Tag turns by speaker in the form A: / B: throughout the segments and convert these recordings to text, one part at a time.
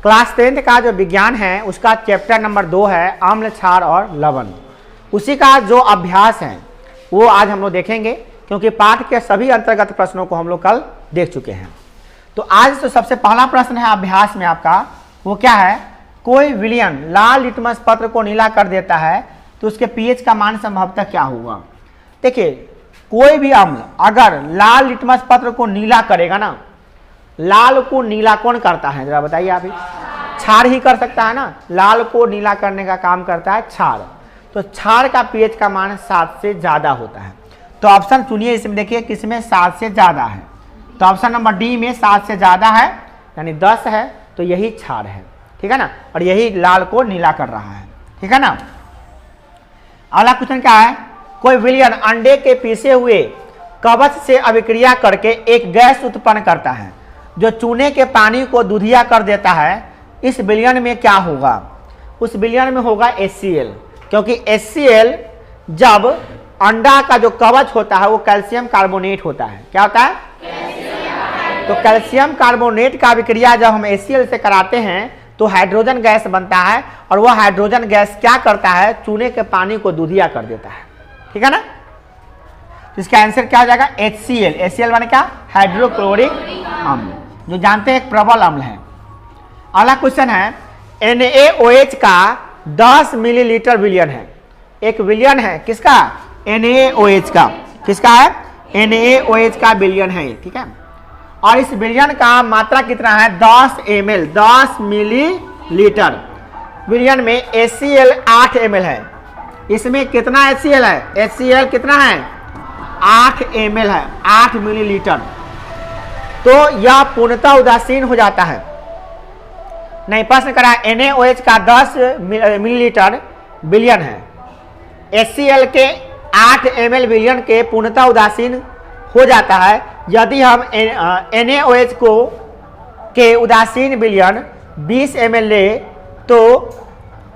A: Class 10th का जो विज्ञान है उसका चैप्टर नंबर 2 है अम्ल, क्षार और लवण। उसी का जो अभ्यास है वो आज हम लोग देखेंगे, क्योंकि पाठ के सभी अंतर्गत प्रश्नों को हम लोग कल देख चुके हैं। तो आज तो सबसे पहला प्रश्न है अभ्यास में आपका, वो क्या है, कोई विलयन लाल लिटमस पत्र को नीला कर देता है तो उसके पीएच का मान संभवतः क्या होगा। देखिए, कोई भी अम्ल अगर लाल लिटमस पत्र को नीला करेगा ना, लाल को नीला कौन करता है जरा बताइए आप ही? क्षार ही कर सकता है ना, लाल को नीला करने का काम करता है क्षार। तो क्षार का पीएच का मान 7 से ज्यादा होता है। तो ऑप्शन चुनिए, इसमें देखिए किसमें 7 से ज्यादा है। तो ऑप्शन नंबर डी में 7 से ज्यादा है, यानी 10 है, तो यही क्षार है, ठीक है ना, और यही लाल को नीला कर रहा है, ठीक है ना। अगला क्वेश्चन क्या है, कोई विलयन अंडे के पीसे हुए कवच से अभिक्रिया करके एक गैस उत्पन्न करता है जो चूने के पानी को दूधिया कर देता है। इस विलयन में क्या होगा? उस विलयन में होगा HCl, क्योंकि HCl जब अंडा का जो कवच होता है वो कैल्शियम कार्बोनेट होता है। क्या होता है? तो कैल्शियम कार्बोनेट का अभिक्रिया जब हम HCl से कराते हैं तो हाइड्रोजन गैस बनता है, और वह हाइड्रोजन गैस क्या करता है, चूने के पानी को दूधिया कर देता है, ठीक है ना। तो इसका आंसर क्या हो जाएगा? HCl। HCl माने क्या? हाइड्रोक्लोरिक अम्ल, जो जानते हैं एक प्रबल अम्ल है। अगला क्वेश्चन है, NaOH का 10 मिलीलीटर विलयन है। एक विलयन है किसका? NaOH का। किसका है? NaOH का विलयन है, ठीक है। और इस विलयन का मात्रा कितना है? 10 ml, 10 मिलीलीटर। विलयन में HCl 8 ml है। इसमें कितना HCl है? HCl कितना है? 8 ml है, 8 मिलीलीटर। तो यह पूर्णतः उदासीन हो जाता है। नहीं, प्रश्न करा NaOH का 10 मिलीलीटर विलयन है, HCl के 8 ml विलयन के पूर्णतः उदासीन हो जाता है। यदि हम NaOH को के उदासीन विलयन 20 ml ले तो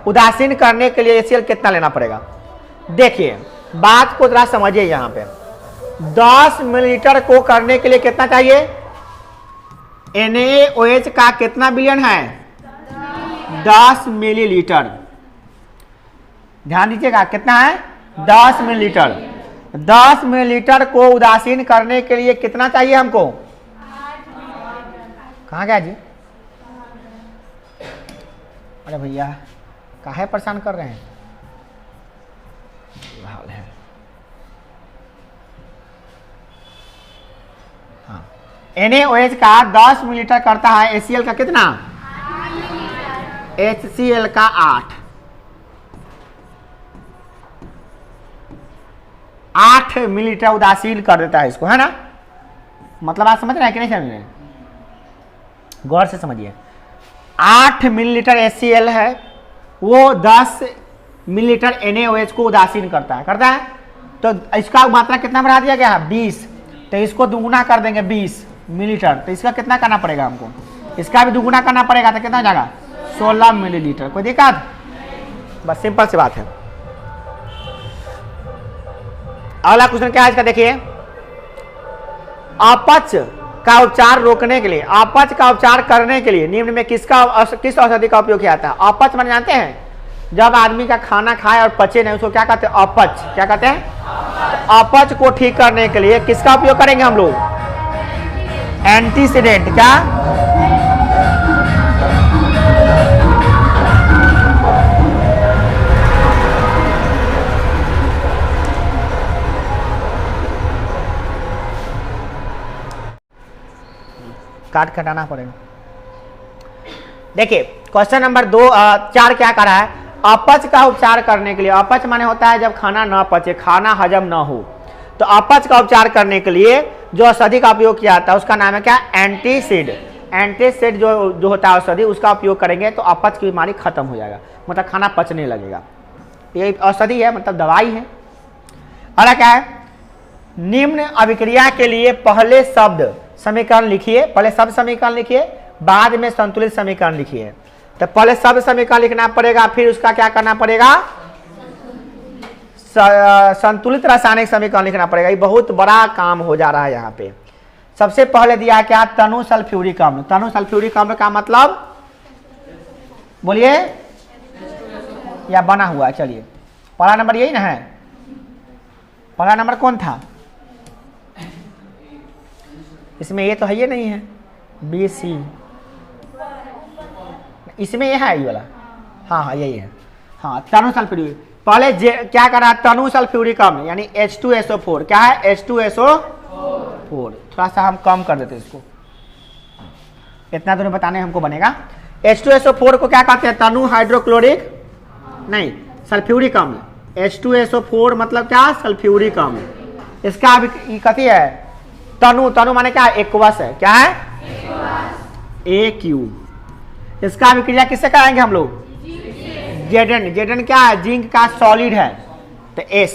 A: उदासीन करने के लिए HCl कितना लेना पड़ेगा? देखिए, बात को जरा समझिए। यहाँ पे 10 मिलीलीटर को करने के लिए कितना चाहिए? NaOH का कितना विलयन है? 10 मिलीलीटर। ध्यान दीजिएगा, कितना है? 10 मिलीलीटर। 10 मिलीलीटर को उदासीन करने के लिए कितना चाहिए हमको? कहाँ गया जी? अरे भैया, काहे परेशान कर रहे हैं? हाल है। हाँ, NaOH का 10 मिलीलीटर करता है, HCl का कितना? HCl का 8 मिलीलीटर उदासीन कर देता है इसको, है ना। मतलब आप समझ रहे हैं कि नहीं समझ रहे हैं? गौर से समझिए। 8 मिलीलीटर HCl है, वो 10 मिलीलीटर NaOH को उदासीन करता है। तो इसका मात्रा कितना बढ़ा दिया गया है? 20। तो इसको दुगुना कर देंगे 20 मिलीलीटर। तो इसका कितना करना पड़ेगा हमको? इसका भी दुगुना करना पड़ेगा, तो कितना हो जाएगा? 16 मिलीलीटर। कोई दिक्कत? बस सिंपल सी बात है। अगला क्वेश्चन क्या है इसका, देखिए। अपच का उपचार रोकने के लिए, अपच का उपचार करने के लिए निम्न में किस औषधि का उपयोग किया जाता है? अपच माने जानते हैं? जब आदमी का खाना खाए और पचे नहीं, उसको क्या कहते हैं? अपच। क्या कहते हैं? तो अपच को ठीक करने के लिए किसका उपयोग करेंगे हम लोग? एंटीसीडेंट। क्या? काट कटाना पड़ेगा। देखिए, क्वेश्चन नंबर 4 क्या कर रहा है? अपच का उपचार करने के लिए। अपच माने होता है जब खाना ना पचे, खाना हजम ना हो। तो अपच का उपचार करने के लिए जो औषधि का उपयोग किया जाता है उसका नाम है क्या? एंटीसिड। एंटीसिड जो होता है औषधि, उसका उपयोग करेंगे तो अपच की बीमारी खत्म हो जाएगा, मतलब खाना पचने लगेगा। ये औषधि है, मतलब दवाई है। अगला क्या है? निम्न अभिक्रिया के लिए पहले शब्द समीकरण लिखिए। पहले शब्द समीकरण लिखिए, बाद में संतुलित समीकरण लिखिए। तो पहले शब्द समीकरण लिखना पड़ेगा, फिर उसका क्या करना पड़ेगा? संतुलित रासायनिक समीकरण लिखना पड़ेगा। ये बहुत बड़ा काम हो जा रहा है यहाँ पे। सबसे पहले दिया क्या? तनु सल्फ्यूरिक अम्ल। तनु सल्फ्यूरिक अम्ल का मतलब बोलिए, या बना हुआ है? चलिए, पहला नंबर यही ना है। पहला नंबर कौन था इसमें? ये तो है, ये नहीं है। बी सी, इसमें ये है ये वाला। हाँ हाँ यही है। हाँ, तनु सल्फ्यूरिक। पहले क्या करा? तनु सल्फ्यूरिक अम्ल यानी H2SO4। क्या है? H2SO4। थोड़ा सा हम कम कर देते इसको, इतना तो नहीं बताने हमको बनेगा। H2SO4 को क्या कहते हैं? तनु हाइड्रोक्लोरिक नहीं, सल्फ्यूरिक अम्ल। H2SO4 मतलब क्या? सल्फ्यूरिक अम्ल। इसका कथी है? तनु। तनु माने क्या? एक्वस है। क्या है? AQ। इसका अभिक्रिया किससे कराएंगे हम लोग? Zn। Zn क्या है? जिंक का सॉलिड है, तो S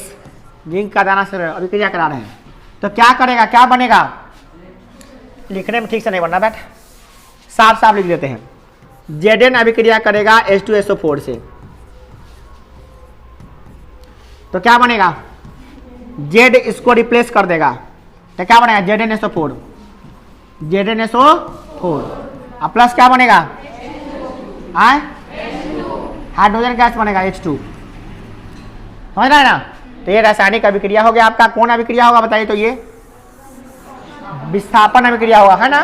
A: जिंक का दाना से अभिक्रिया करा रहे हैं, तो क्या करेगा? क्या बनेगा? लिखने में ठीक से नहीं बनना बैठ, साफ साफ लिख देते हैं। Zn अभिक्रिया करेगा H2SO4 से, तो क्या बनेगा? Z इसको रिप्लेस कर देगा, तो क्या बनेगा? ZnSO4। ZnSO4 और प्लस क्या बनेगा? हाइड्रोजन गैस बनेगा H2। समझ रहा है ना? तो ये रासायनिक अभिक्रिया हो गया आपका। कौन अभिक्रिया होगा बताइए? तो ये विस्थापन अभिक्रिया होगा, है ना?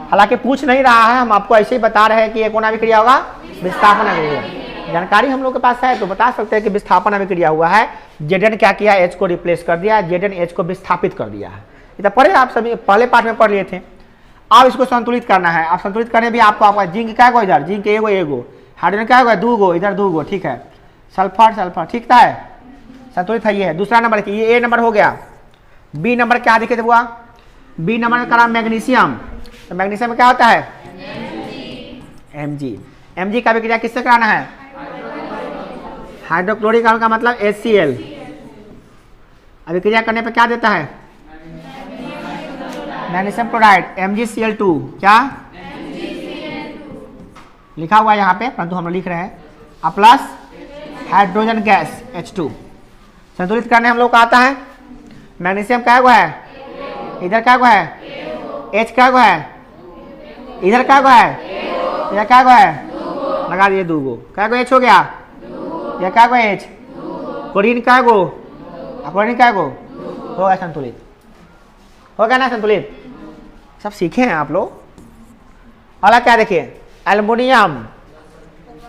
A: हालांकि पूछ नहीं रहा है, हम आपको ऐसे ही बता रहे हैं कि ये कौन अभिक्रिया होगा? विस्थापन अभिक्रिया। जानकारी हम लोग के पास है तो बता सकते हैं कि विस्थापन अभिक्रिया हुआ है। Zn क्या किया? H को रिप्लेस कर दिया, Zn H को विस्थापित कर दिया है। ये तो पढ़े आप सभी, पहले पाठ में पढ़ लिए थे। अब इसको संतुलित करना है। अब संतुलित करने भी आपको जिंक क्या को इधर, जिंक एगो, हाइड्रोजन क्या होगा? 2 गो, इधर 2 गो, ठीक है। सल्फर सल्फर, ठीक है, संतुलित है। ये है दूसरा नंबर, ये ए नंबर हो गया। बी नंबर क्या दिखे हुआ? बी नंबर का नाम मैग्नीशियम। तो मैग्नीशियम में क्या होता है? Mg। Mg का अभिक्रिया किससे कराना है? हाइड्रोक्लोरिक अम्ल का मतलब HCl। अभिक्रिया करने पे क्या देता है? Magnesium chloride MgCl2। क्या लिखा हुआ है यहाँ पे, परंतु हम लोग लिख रहे हैं। और प्लस हाइड्रोजन गैस H2। संतुलित करने हम लोग का आता है। मैग्नीशियम क्या को है? इधर क्या को है? H क्या को है? इधर क्या को है? इधर क्या को है? लगा दिए 2 गो। क्या को H हो गया? यह क्या को H? क्लोरीन क्या को? क्लोरीन क्या को? हो गया संतुलित। हो गया ना संतुलित? सब सीखे हैं आप लोग। अगला क्या देखिए? एल्युमिनियम।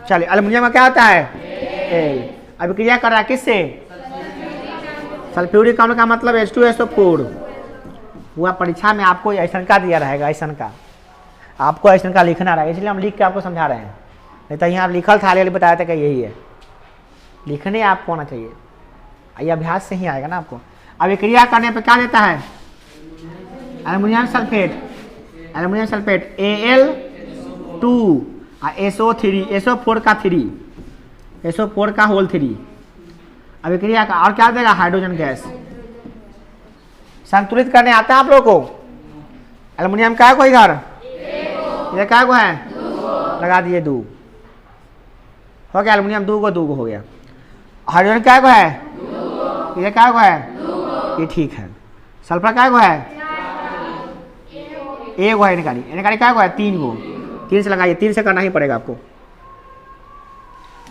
A: चलिए, एल्युमिनियम में क्या होता है? अभिक्रिया कर रहा है किससे? सल्फ्यूरिक अम्ल का मतलब H2SO4 हुआ। परीक्षा में आपको ऐसा का दिया रहेगा, ऐसा का आपको ऐसा का लिखना रहेगा, इसलिए हम लिख के आपको समझा रहे हैं। नहीं तो यहाँ लिखल था, बताया था कि यही है। लिखने आपको आना चाहिए, ये अभ्यास से ही आएगा ना आपको। अभिक्रिया करने पर क्या देता है? Aluminium sulphate. Aluminium sulphate Al2 SO3, SO4 का 3, SO4 का होल 3 अभिक्रिया का। और क्या देगा? Hydrogen gas. संतुलित करने आता है आप लोगों को? एल्युमिनियम क्या को इधर, इधर क्या को है? लगा दिए 2। हो गया एल्युमिनियम 2 गो हो गया। हाइड्रोजन क्या को है? इधर क्या को है? ये ठीक है। सल्फर क्या को है? एक गो है। इनकारी क्या को है? 3 गो। 3 से लगाइए, 3 से करना ही पड़ेगा आपको,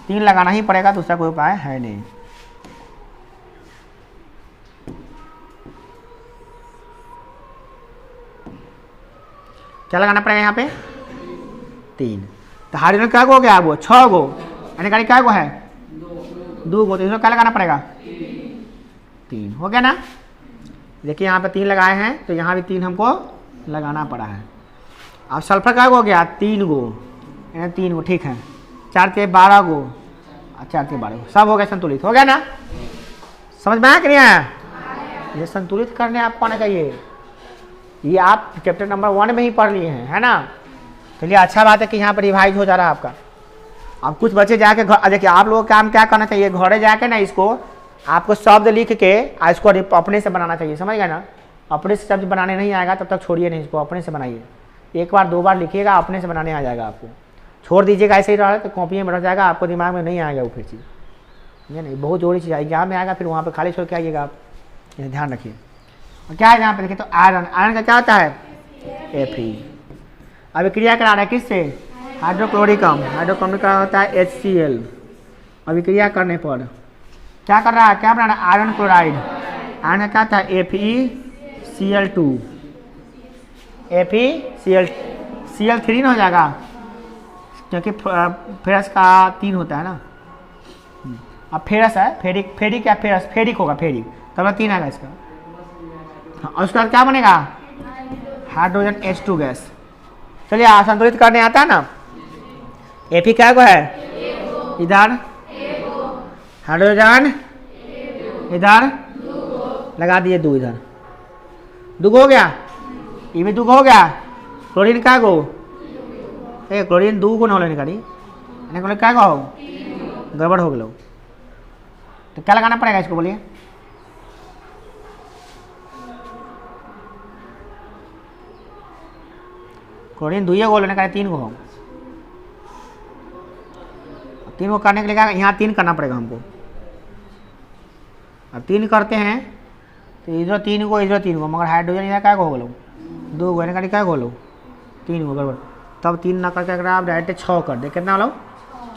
A: 3 लगाना ही पड़ेगा, दूसरा कोई उपाय है नहीं। क्या लगाना पड़ेगा यहाँ पे? 3। तो हाइड्रोजन क्या गो हो गया? वो 6 गो। इनकारी क्या गो है? 2 गो। तो इसमें क्या लगाना पड़ेगा? 3। हो गया ना? देखिए यहाँ पे 3 लगाए हैं, तो यहाँ भी 3 हमको लगाना पड़ा है। अब सल्फर का हो गया 3 गो, 3 गो, ठीक है। 4 के 12 गो, 4 के 12 गो, सब हो गया संतुलित। हो गया ना? समझ में आया कि नहीं आया? ये संतुलित करने आपको आना चाहिए। ये आप चैप्टर नंबर 1 में ही पढ़ लिए हैं, है ना? चलिए, अच्छा बात है कि यहाँ पर रिवाइज हो जा रहा है आपका। अब कुछ बच्चे जाके देखिए, आप लोगों का काम क्या करना चाहिए? घरे जाके ना इसको आपको शब्द लिख के इसको अपने से बनाना चाहिए। समझ गए ना? अपने से शब्द बनाने नहीं आएगा तब तक छोड़िए नहीं, इसको अपने से बनाइए। 1 बार 2 बार लिखिएगा, अपने से बनाने आ जाएगा आपको। छोड़ दीजिएगा ऐसे ही रहा तो कॉपी में रह जाएगा, आपको दिमाग में नहीं आएगा वो फिर चीज़। ये नहीं, बहुत जरूरी चीज़ आएगी, यहाँ में आएगा फिर वहाँ पे खाली छोड़ के आइएगा आप। ये ध्यान रखिए। और क्या है यहाँ पे देखिए? तो आयरन। आयरन का क्या होता है? Fe। अभिक्रिया करा रहा है किससे? हाइड्रोक्लोरिकम, हाइड्रोक्लोरिक का होता है HCl। अभिक्रिया करने पर क्या कर रहा है, क्या बना रहा है, आयरन क्लोराइड। आयरन का क्या था, FeCl2, FeCl3 ना हो जाएगा, क्योंकि फेरस का 3 होता है ना। अब फेरस है, फेरिक या फेरस, फेरिक होगा, फेरिक, तब 3 आएगा इसका। और उसके बाद क्या बनेगा, हाइड्रोजन H2 गैस। चलिए संतुलित करने आता है ना। Fe क्या को है, इधर हाइड्रोजन, इधर लगा दिए 2, इधर 2 हो गया, ये भी 2 हो गया। क्लोरीन क्या को, क्लोरीन 2 को ना लेने करी, क्या को गड़बड़ हो गया। तो क्या लगाना पड़ेगा इसको, बोलिए। क्लोरीन 2 को लेने का, 3 को, 3 को करने के लिए क्या, यहाँ 3 करना पड़ेगा हमको। अब 3 करते हैं तो इधर 3 को, इधर 3 को, मगर हाइड्रोजन इधर क्या हो गलो, 2 को का क्या होलो, 3 को गड़बड़। तब 3 ना करके अगर आप डायरेक्ट 6 कर दे, कितना लो,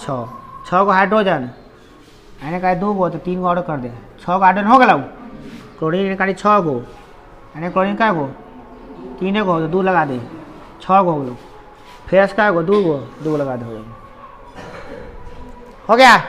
A: 6 को हाइड्रोजन, यानी का 2 को, तो 3 को ऑर्डर कर दे, 6 को हाइड्रोजन हो गया। क्लोरीन का 6 को, यानी क्लोरीन क्या को, 3 को, तो 2 लगा दे, 6 को हो गलो। फेरस क्या को, 2 को, 2 लगा दे, हो गया।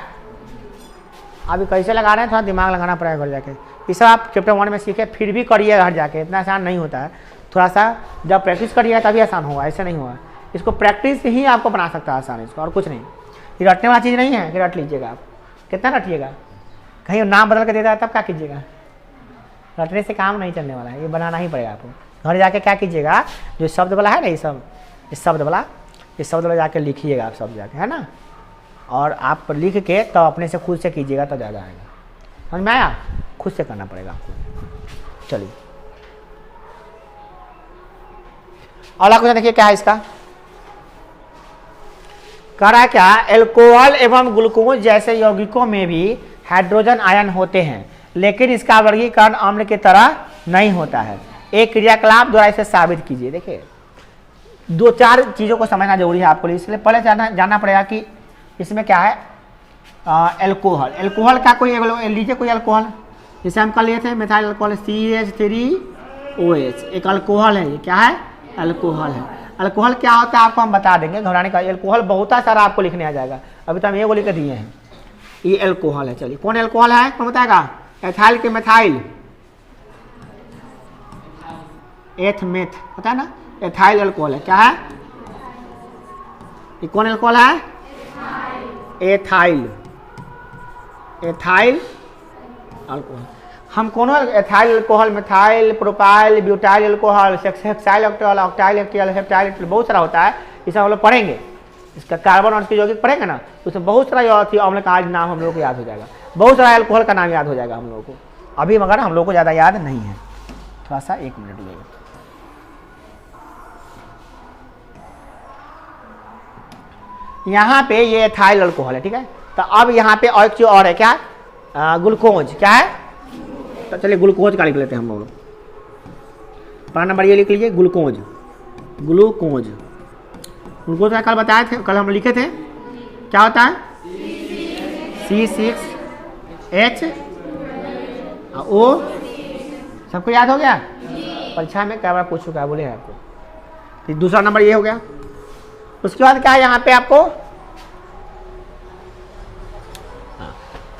A: अभी कैसे लगा रहे हैं, थोड़ा दिमाग लगाना पड़ेगा घर जाके। ये सब आप चैप्टर 1 में सीखे, फिर भी करिए घर जाके, इतना आसान नहीं होता है। थोड़ा सा जब प्रैक्टिस करिएगा तभी आसान होगा, ऐसे नहीं होगा। इसको प्रैक्टिस ही आपको बना सकता है आसान, इसको और कुछ नहीं। ये रटने वाला चीज़ नहीं है कि रट लीजिएगा आप, कितना रटिएगा, कहीं नाम बदल के देता है तब क्या कीजिएगा। रटने से काम नहीं चलने वाला है, ये बनाना ही पड़ेगा आपको। घर जाके क्या कीजिएगा, जो शब्द वाला है ना, ये सब, इस शब्द वाला जाके लिखिएगा आप सब जाके, है ना। और आप लिख के तो अपने से खुद से कीजिएगा तो ज़्यादा आएगा, समझ में आया। खुद से करना पड़ेगा आपको। चलिए अगला क्वेश्चन देखिए क्या है इसका। कह रहा है क्या, एल्कोहल एवं ग्लूकोज जैसे यौगिकों में भी हाइड्रोजन आयन होते हैं, लेकिन इसका वर्गीकरण अम्ल की तरह नहीं होता है। एक क्रियाकलाप द्वारा इसे साबित कीजिए। देखिए 2-4 चीज़ों को समझना जरूरी है आपको, इसलिए पहले जानना पड़ेगा कि इसमें क्या है। एल्कोहल, एल्कोहल का कोई लीजिए कोई एल्कोहल, जैसे हम कल लिए थे मिथाइल अल्कोहल CH3OH, एक अल्कोहल है। ये क्या है, अल्कोहल है। अल्कोहल क्या होता है आपको हम बता देंगे, घबराने का। एल्कोहल बहुत सारा आपको लिखने आ जाएगा, अभी तो हम ये लिख दिए हैं। ये एल्कोहल है। चलिए कौन एल्कोहल है, कौन बताएगा। एथाइल के मेथाइल, एथमेथ होता है ना, एथाइल अल्कोहल है। क्या है, ये कौन अल्कोहल है, एथाइल, एथाइल अल्कोहल। हम कौन ethyl alcohol, methyl, propyl, butyl alcohol, hexyl octyl, octyl एक्टियल, हेप्टाइल एक्टियल, बहुत सारा होता है। इसे हम लोग पढ़ेंगे, इसका कार्बन और इसके यौगिक पढ़ेंगे ना, तो उसमें बहुत सारा अम्ल का आज नाम हम लोग को याद हो जाएगा, बहुत सारा अल्कोहल का नाम याद हो जाएगा हम लोगों को। अभी मगर हम लोग को ज़्यादा याद नहीं है, थोड़ा सा 1 मिनट लगेगा। यहाँ पे ये एथाइल अल्कोहल है, ठीक है। तो अब यहाँ पे और एक चीज और है, क्या, ग्लूकोज। क्या है, तो चलिए ग्लूकोज का लिख लेते हैं हम लोग। पहला नंबर ये लिख लीजिए, ग्लूकोज। ग्लूकोज, ग्लूकोज का कल बताए थे, कल हम लिखे थे, क्या होता है, C6H2O। सबको याद हो गया, परीक्षा में क्या बार पूछ चुका है, बोले हैं आपको। तो दूसरा नंबर ये हो गया। उसके बाद क्या है यहाँ पे आपको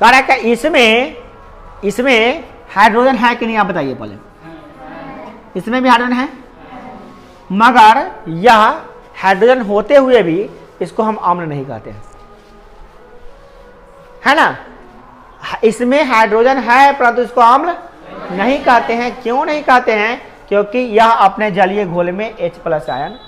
A: कह रहा है कि इसमें हाइड्रोजन है कि नहीं, आप बताइए पहले। इसमें भी हाइड्रोजन है, मगर यह हाइड्रोजन होते हुए भी इसको हम अम्ल नहीं कहते हैं, है ना। इसमें हाइड्रोजन है परंतु इसको अम्ल नहीं कहते हैं। क्यों नहीं कहते हैं, क्योंकि यह अपने जलीय घोल में H+ आयन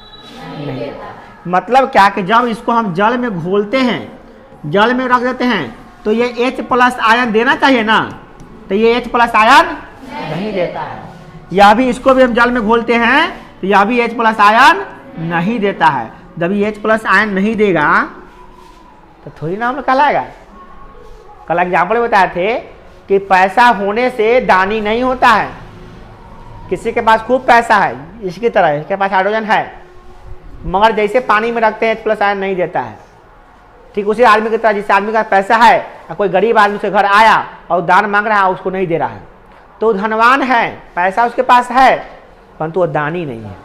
A: नहीं देता। मतलब क्या कि जब इसको हम जल में घोलते हैं, जल में रख देते हैं, तो ये H+ आयन देना चाहिए ना, तो ये H+ आयन नहीं देता है। यह भी, इसको भी हम जल में घोलते हैं तो यह भी H+ आयन नहीं देता है। जब ये H+ आयन नहीं देगा तो थोड़ी ना अम्ल कहलाएगा। कल एग्जाम्पल बताए थे कि पैसा होने से दानी नहीं होता है। किसी के पास खूब पैसा है, इसकी तरह इसके पास हाइड्रोजन है, मगर जैसे पानी में रखते हैं H+ आयन नहीं देता है। ठीक उसी आदमी की तरह, जिस आदमी का पैसा है और कोई गरीब आदमी से घर आया और दान मांग रहा है, उसको नहीं दे रहा है, तो धनवान है, पैसा उसके पास है, परंतु वो दानी नहीं है।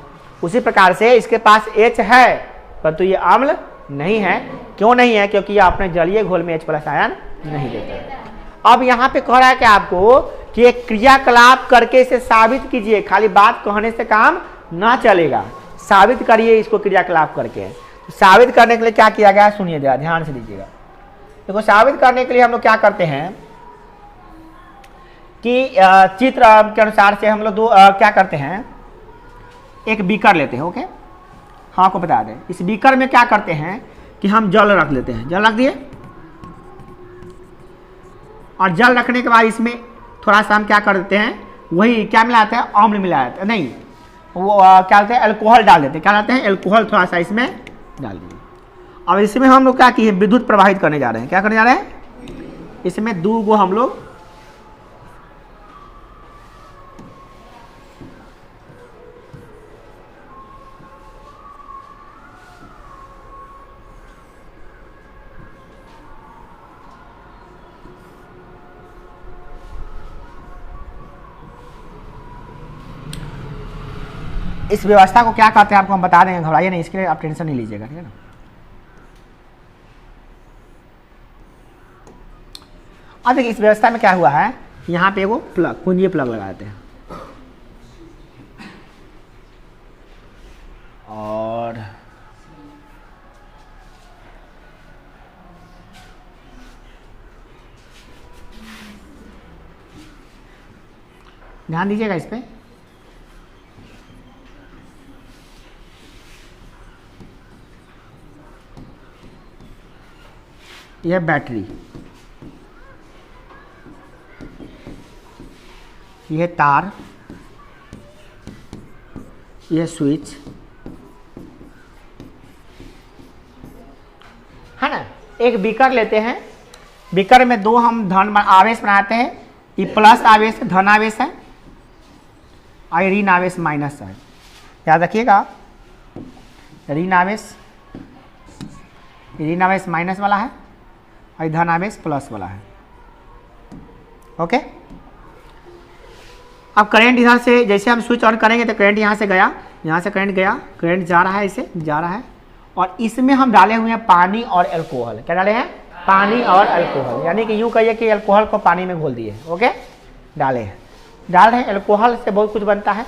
A: उसी प्रकार से इसके पास H है परंतु ये अम्ल नहीं है। क्यों नहीं है? क्योंकि ये अपने जलीय घोल में H+ आयन नहीं देता है। अब यहाँ पे कह रहा है कि आपको कि एक क्रियाकलाप करके इसे साबित कीजिए, खाली बात कहने से काम ना चलेगा, साबित करिए इसको क्रियाकलाप करके। तो साबित करने के लिए क्या किया गया सुनिए जरा ध्यान से दीजिएगा। देखो साबित करने के लिए हम लोग क्या करते हैं कि चित्र के अनुसार से हम लोग क्या करते हैं, एक बीकर लेते हैं। ओके, हाँ आपको बता दें, इस बीकर में क्या करते हैं कि हम जल रख लेते हैं। जल रख दिए और जल रखने के बाद इसमें थोड़ा सा हम क्या कर देते हैं, वही क्या मिलाते हैं, अम्ल मिलाते हैं, नहीं वो क्या कहते हैं, अल्कोहल डाल देते हैं। क्या कहते हैं, अल्कोहल थोड़ा सा इसमें डाल दिए। अब इसमें हम लोग क्या किए, विद्युत प्रवाहित करने जा रहे हैं। क्या करने जा रहे हैं, इसमें 2 गो हम लोग इस व्यवस्था को क्या कहते हैं आपको हम बता देंगे, घबराइए नहीं, इसके लिए आप टेंशन नहीं लीजिएगा, ठीक है ना। अब देखिए इस व्यवस्था में क्या हुआ है, यहाँ पे वो प्लग, कुंजी प्लग लगा देते हैं और ध्यान दीजिएगा इस पे। यह बैटरी, यह तार, यह स्विच है ना। एक बीकर लेते हैं, बीकर में 2 हम धन आवेश बनाते हैं। ये प्लस आवेश धन आवेश है और ऋण आवेश माइनस है। याद रखिएगा, ऋण आवेश माइनस वाला है और धन आवेश प्लस वाला है। ओके, अब करंट इधर से जैसे हम स्विच ऑन करेंगे तो करंट यहाँ से गया, यहाँ से करंट गया, करंट जा रहा है, इसे जा रहा है और इसमें हम डाले हुए हैं पानी और अल्कोहल। क्या डाले हैं, पानी और अल्कोहल, यानी कि यूँ कहिए कि अल्कोहल को पानी में घोल दिए। ओके, डाले हैं, डाल रहे हैं। अल्कोहल से बहुत कुछ बनता है,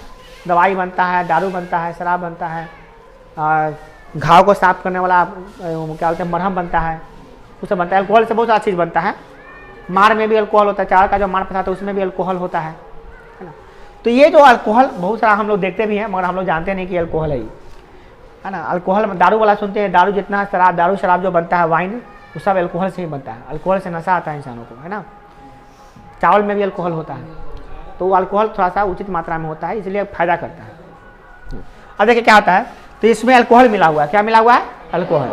A: दवाई बनता है, दारू बनता है, शराब बनता है, घाव को साफ करने वाला क्या बोलते हैं मरहम बनता है, उससे बनता है। अल्कोहल से बहुत सारा चीज़ बनता है। मार में भी अल्कोहल होता है, चार का जो मार फंसाता है उसमें भी अल्कोहल होता है ना। तो ये जो अल्कोहल बहुत सारा हम लोग देखते भी हैं मगर हम लोग जानते नहीं कि अल्कोहल है ना। अल्कोहल दारू वाला सुनते हैं, दारू जितना शराब, दारू शराब जो बनता है, वाइन, वो सब अल्कोहल से ही बनता है। अल्कोहल से नशा आता है इंसानों को, है ना। चावल में भी अल्कोहल होता है, तो वो अल्कोहल थोड़ा सा उचित मात्रा में होता है, इसलिए फायदा करता है। अब देखिए क्या होता है, तो इसमें अल्कोहल मिला हुआ है। क्या मिला हुआ है, अल्कोहल।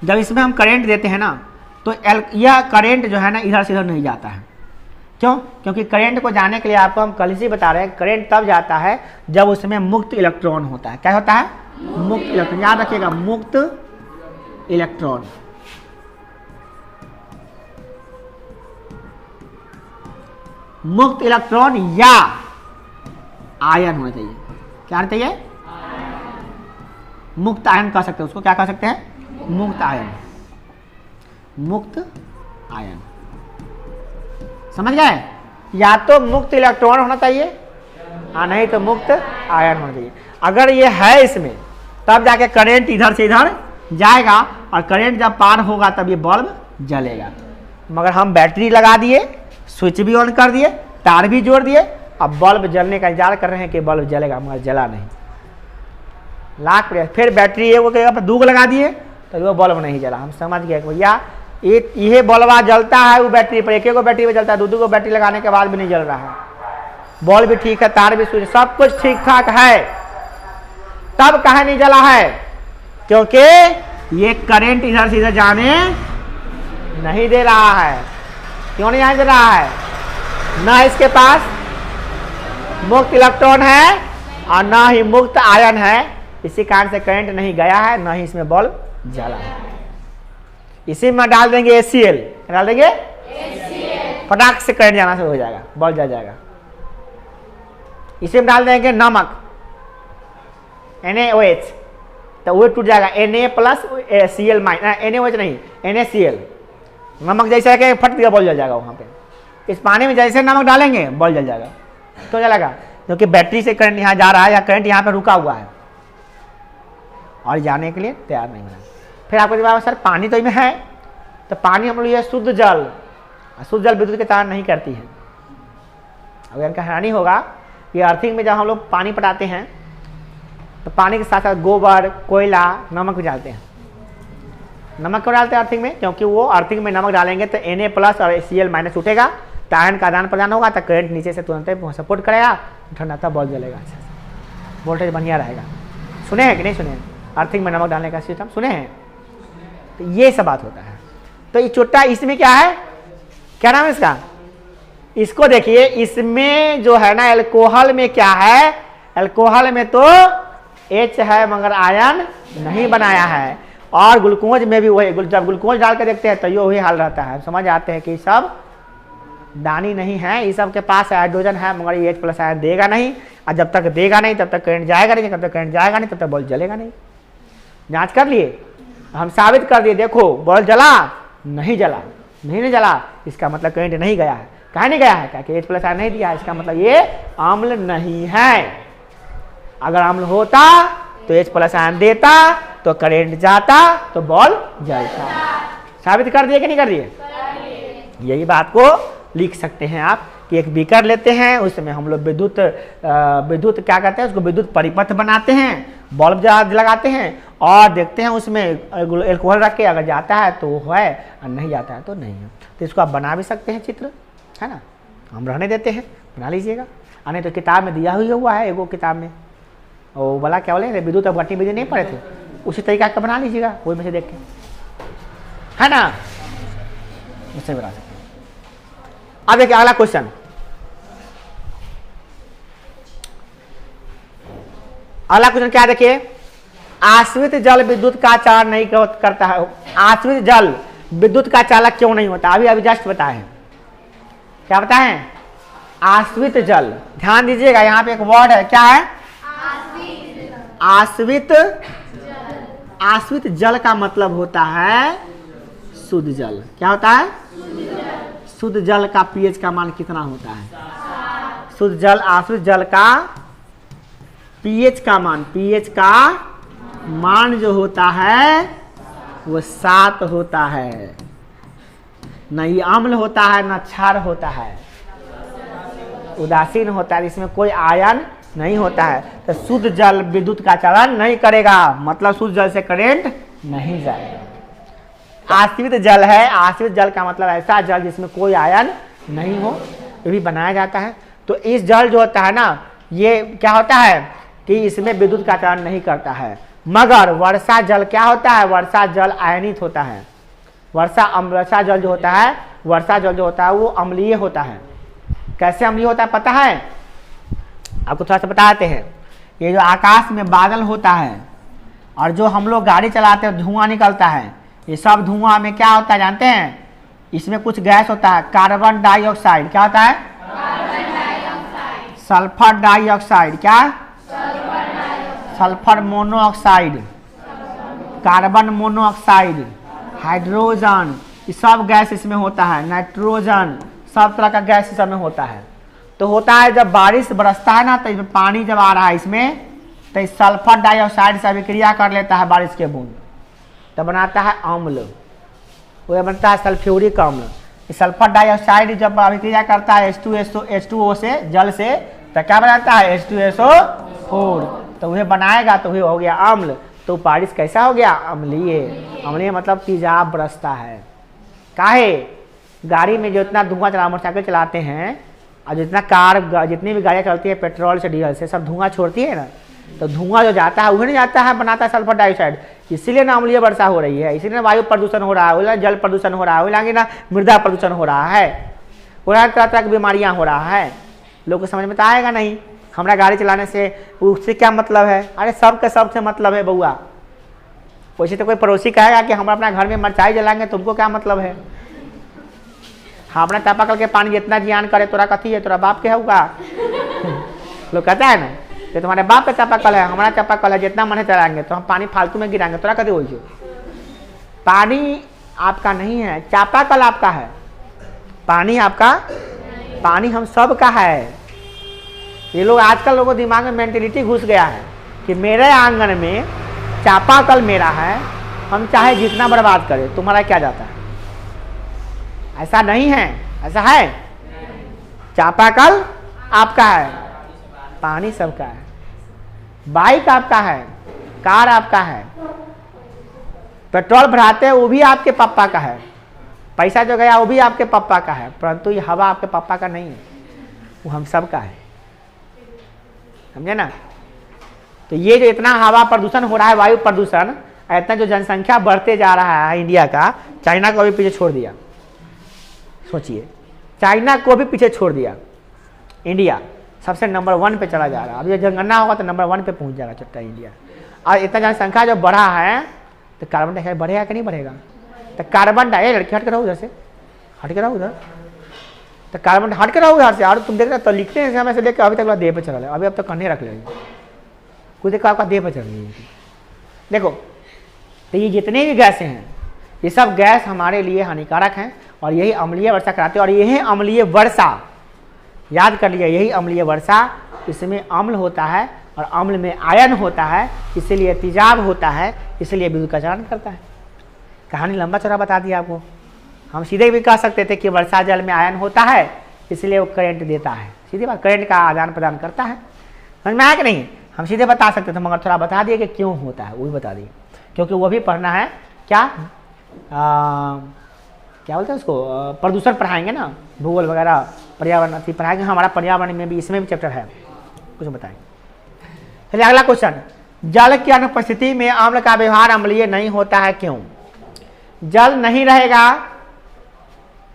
A: जब इसमें हम करंट देते हैं ना, तो यह करंट जो है ना इधर से इधर नहीं जाता है। क्यों? क्योंकि करंट को जाने के लिए आपको हम कल से बता रहे हैं, करंट तब जाता है जब उसमें मुक्त इलेक्ट्रॉन होता है। क्या होता है, मुक्त इलेक्ट्रॉन। याद रखिएगा, मुक्त इलेक्ट्रॉन। मुक्त इलेक्ट्रॉन या आयन होना चाहिए। क्या होना चाहिए, मुक्त आयन कह सकते हैं उसको। क्या कह सकते हैं, मुक्त आयन। मुक्त आयन, समझ गए। या तो मुक्त इलेक्ट्रॉन होना चाहिए और नहीं तो मुक्त आयन होना चाहिए। अगर ये है इसमें तब जाके करंट इधर से इधर जाएगा और करंट जब पार होगा तब ये बल्ब जलेगा। मगर हम बैटरी लगा दिए, स्विच भी ऑन कर दिए, तार भी जोड़ दिए, अब बल्ब जलने का इंतजार कर रहे हैं कि बल्ब जलेगा, मगर जला नहीं। लाख प्रयास, फिर बैटरी वो कहेगा दूग लगा दिए तो वो बल्ब नहीं जला। हम समझ गए भैया ये बल्बा जलता है वो बैटरी पर, एक एक बैटरी पर जलता है, दो बैटरी लगाने के बाद भी नहीं जल रहा है। बल्ब भी ठीक है, तार भी स्विच, सब कुछ ठीक ठाक है, तब कहे नहीं जला है, क्योंकि ये करंट इधर से इधर जाने नहीं दे रहा है। क्यों नहीं दे रहा है, ना इसके पास मुक्त इलेक्ट्रॉन है और ना ही मुक्त आयन है, इसी कारण से करंट नहीं गया है, न ही इसमें बल्ब जला है। इसी में डाल देंगे HCl, डाल देंगे फटाक से करंट जाना शुरू हो जाएगा, बल्ब जल जाएगा। इसी में डाल देंगे नमक NaOH, तो वो टूट जाएगा, Na+Cl NaOH नहीं NaCl। नमक जैसे कि फट दिया बल्ब जल जाएगा वहाँ पे। इस पानी में जैसे नमक डालेंगे बल्ब जल जाएगा, तो जलेगा, क्योंकि बैटरी से करंट यहाँ जा रहा है या करंट यहाँ पे रुका हुआ है और जाने के लिए तैयार नहीं बना। फिर आपको जवाब सर पानी तो इसमें है, तो पानी हम लोग ये शुद्ध जल, शुद्ध जल विद्युत के तार नहीं करती है। अगर इनका हैरानी होगा कि अर्थिंग में जब हम लोग पानी पटाते हैं तो पानी के साथ साथ गोबर, कोयला, नमक भी डालते हैं। नमक क्यों डालते हैं अर्थिंग में? क्योंकि वो अर्थिंग में नमक डालेंगे तो Na+ और Cl- उठेगा, तो आयन का आदान प्रदान होगा, तो करंट नीचे से तुरंत सपोर्ट करेगा, ठंडा तब बल्ब जलेगा, अच्छा से वोल्टेज बढ़िया रहेगा। सुने हैं कि नहीं सुने? अर्थिंग में नमक डालने का सिस्टम सुने हैं? तो ये सब बात होता है। तो ये छोटा इसमें क्या है, क्या नाम है इसका? इसको देखिए, इसमें जो है ना एल्कोहल में क्या है, एल्कोहल में तो H है मगर आयन नहीं बनाया है, और ग्लूकोज में भी वही, जब ग्लूकोज डाल के देखते हैं तो ये वही हाल रहता है। समझ आते हैं कि सब दानी नहीं है, इस सब के पास हाइड्रोजन है मगर ये H+ आयन देगा नहीं, और जब तक देगा नहीं तब तक करंट जाएगा नहीं, जब तक करंट जाएगा नहीं तब तक बल्ब जलेगा नहीं। जांच कर लिए, हम साबित कर दिए, देखो बल्ब जला नहीं जला, नहीं जला, इसका मतलब करंट नहीं गया है। कहाँ नहीं गया है? क्या H+ आयन नहीं दिया, इसका मतलब ये अम्ल नहीं है। अगर अम्ल होता तो H+ आयन देता, तो करंट जाता, तो बल्ब जलता। साबित कर दिए कि नहीं कर दिए? यही बात को लिख सकते हैं आप कि एक बीकर लेते हैं, उसमें हम लोग विद्युत क्या कहते हैं उसको, विद्युत परिपथ बनाते हैं, बल्ब लगाते हैं और देखते हैं उसमें एल्कोहल रख के, अगर जाता है तो है और नहीं जाता है तो नहीं है। तो इसको आप बना भी सकते हैं चित्र, है ना, हम रहने देते हैं, बना लीजिएगा। नहीं तो किताब में दिया हुआ है, एगो किताब में वो वाला क्या बोले विद्युत अपघटनी विधि नहीं पढ़े थे, उसी तरीका का बना लीजिएगा, वही में से देख के, है ना, उससे बना सकते हैं। अब देखिए अगला क्वेश्चन, अगला क्वेश्चन क्या देखिए, आश्रित जल विद्युत का चालन नहीं करता है। आश्रित जल विद्युत का चालक क्यों नहीं होता? अभी जस्ट बताएं, क्या बताएं? आश्रित जल, ध्यान दीजिएगा यहाँ पे एक वर्ड है, क्या है? आश्रित। आश्रित जल का मतलब होता है शुद्ध जल। क्या होता है? शुद्ध जल का pH का मान कितना होता है? शुद्ध जल, आश्रित जल का pH का मान जो होता है वो 7 होता है। न ये अम्ल होता है न क्षार होता है, उदासीन होता है, इसमें कोई आयन नहीं होता है। तो शुद्ध जल विद्युत का चालन नहीं करेगा, मतलब शुद्ध जल से करंट नहीं जाएगा। आश्रित जल है, आश्रित जल का मतलब ऐसा जल जिसमें कोई आयन नहीं हो, ये भी बनाया जाता है। तो इस जल जो होता है ना, ये क्या होता है कि इसमें विद्युत का चालन नहीं करता है। मगर वर्षा जल क्या होता है? वर्षा जल आयनित होता है। वर्षा जल जो होता है, वर्षा जल जो होता है वो अम्लीय होता है। कैसे अम्लीय होता है पता है? आपको थोड़ा सा बताते हैं। ये जो आकाश में बादल होता है और जो हम लोग गाड़ी चलाते हैं धुआं निकलता है, ये सब धुआं में क्या होता है जानते हैं? इसमें कुछ गैस होता है, कार्बन डाइऑक्साइड। क्या होता है? Sulphur dioxide. क्या? Sulphur monoxide, carbon monoxide, hydrogen, ये सब गैस इसमें होता है, नाइट्रोजन, सब तरह का गैस इसमें होता है। तो होता है जब बारिश बरसता है ना, तो इसमें पानी जब आ रहा है इसमें, तो इस सल्फर डाइऑक्साइड से अभिक्रिया कर लेता है बारिश के बूंद, तो बनाता है अम्ल, वो बनता है सल्फ्यूरिक अम्ल। इस सल्फर डाइऑक्साइड जब अभिक्रिया करता है H2O से, जल से, तो क्या बनाता है? H2SO4। तो वह बनाएगा तो वह हो गया अम्ल। तो बारिश कैसा हो गया? अम्लीय। अम्लीय मतलब तेजाब बरसता है। काहे? गाड़ी में जो इतना धुआं चला, मोटरसाइकिल चलाते हैं और जितना जितनी भी गाड़ियाँ चलती है पेट्रोल से डीजल से, सब धुआं छोड़ती है ना, तो धुआं जो जाता है वही नहीं जाता है, बनाता है सल्फर डाइऑक्साइड। इसीलिए ना अम्लीय वर्षा हो रही है, इसीलिए वायु प्रदूषण हो रहा है, जल प्रदूषण हो रहा है, ना मृदा प्रदूषण हो रहा है, तरह तरह की बीमारियां हो रहा है। लोग को समझ में तो आएगा नहीं। हमारा गाड़ी चलाने से उससे क्या मतलब है? अरे सब के सब से मतलब है बउआ। वैसे तो कोई पड़ोसी कहेगा कि हम अपना घर में मिर्चाई जलाएंगे, तुमको क्या मतलब है? हमारा चापाकल के पानी जितना जियान करे तोरा कथी है, तोरा बाप के होगा। लोग कहता है ना, तो तुम्हारे बाप का चापाकल है, हमारा चापाकल है, जितना मन है चलाएंगे, तो हम पानी फालतू में गिराएंगे, तोरा कथी हो? पानी आपका नहीं है, चापाकल आपका है। पानी आपका, पानी हम सब का है। ये लोग आजकल लोगों के दिमाग में मेंटेलिटी घुस गया है कि मेरे आंगन में चापाकल मेरा है, हम चाहे जितना बर्बाद करें, तुम्हारा क्या जाता है? ऐसा नहीं है। ऐसा है? चापाकल आपका है, पानी सबका है। बाइक आपका है, कार आपका है, पेट्रोल भराते हैं वो भी आपके पापा का है, पैसा जो गया वो भी आपके पापा का है, परंतु ये हवा आपके पापा का नहीं है, वो हम सब का है। समझे ना? तो ये जो इतना हवा प्रदूषण हो रहा है, वायु प्रदूषण, इतना जो जनसंख्या बढ़ते जा रहा है इंडिया का, चाइना को भी पीछे छोड़ दिया। सोचिए, चाइना को भी पीछे छोड़ दिया, इंडिया सबसे नंबर 1 पे चला जा रहा है। अब ये जनगणना होगा तो नंबर 1 पे पहुंच जाएगा छोटा इंडिया। और इतना जनसंख्या जो बढ़ा है तो कार्बन डाइऑक्साइड बढ़ेगा कि नहीं बढ़ेगा? तो कार्बन डाइऑक्साइड, लड़की हट के रहो उधर से, हट के रहो उधर, तो कार्बन हट के रहो उधर से। और तुम देख रहे तो लिखते हैं समय से लेकर अभी तक देह पे चल रहा है, अभी अब तक कन्ने रख लेंगे, कुछ देखो आपका देह पे चल रही है। देखो, तो ये जितने भी गैसें हैं, ये सब गैस हमारे लिए हानिकारक हैं और यही अम्लीय वर्षा कराते हैं। और यही अम्लीय वर्षा, याद कर लिया, यही अम्लीय वर्षा, इसमें अम्ल होता है और अम्ल में आयन होता है, इसलिए तेजाब होता है, इसलिए विद्युत का चालन करता है। कहानी लंबा चौड़ा बता दिया आपको। हम सीधे भी कह सकते थे कि वर्षा जल में आयन होता है, इसलिए वो करंट देता है, सीधी बात, करंट का आदान प्रदान करता है। समझ में आया कि नहीं? हम सीधे बता सकते थे, मगर थोड़ा बता दिए कि क्यों होता है, वो भी बता दिए, क्योंकि वो भी पढ़ना है। क्या क्या बोलते हैं उसको, प्रदूषण पढ़ाएंगे ना, भूगोल वगैरह, पर्यावरण अति पढ़ाएंगे। हमारा पर्यावरण में भी, इसमें भी चैप्टर है, कुछ बताएंगे। चलिए अगला क्वेश्चन, जल की अनुपस्थिति में अम्ल का व्यवहार अम्लीय नहीं होता है, क्यों? जल नहीं रहेगा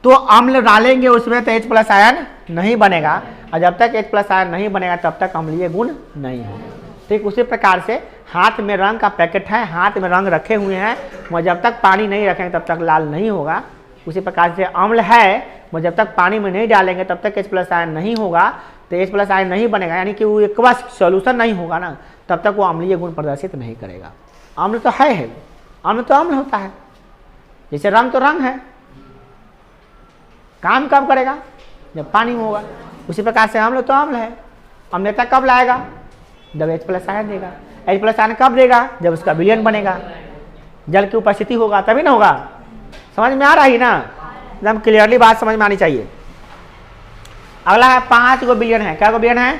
A: तो अम्ल डालेंगे उसमें तो H+ आयन नहीं बनेगा, और जब तक H+ आयन नहीं बनेगा तब तक अम्लीय गुण नहीं है। ठीक उसी प्रकार से हाथ में रंग का पैकेट है, हाथ में रंग रखे हुए हैं, वो जब तक पानी नहीं रखेंगे तब तक लाल नहीं होगा। उसी प्रकार से अम्ल है, वो जब तक पानी में नहीं डालेंगे तब तक H+ आयन नहीं होगा, तो H+ आयन नहीं बनेगा, यानी कि वो एक बार सोल्यूशन नहीं होगा ना, तब तक वो अम्लीय गुण प्रदर्शित नहीं करेगा। अम्ल तो है, अम्ल तो अम्ल होता है, जैसे रंग तो रंग है, काम कब करेगा? जब पानी में होगा। उसी प्रकार से अम्ल तो अम्ल है, अम्लता कब लाएगा? जब H+ आयन देगा। H+ आयन कब देगा? जब उसका विलयन बनेगा, जल की उपस्थिति होगा तभी ना होगा। समझ में आ रहा है ना? एकदम क्लियरली बात समझ में आनी चाहिए। अगला है 5 गो बिलियन है। क्या गो बिलियन है?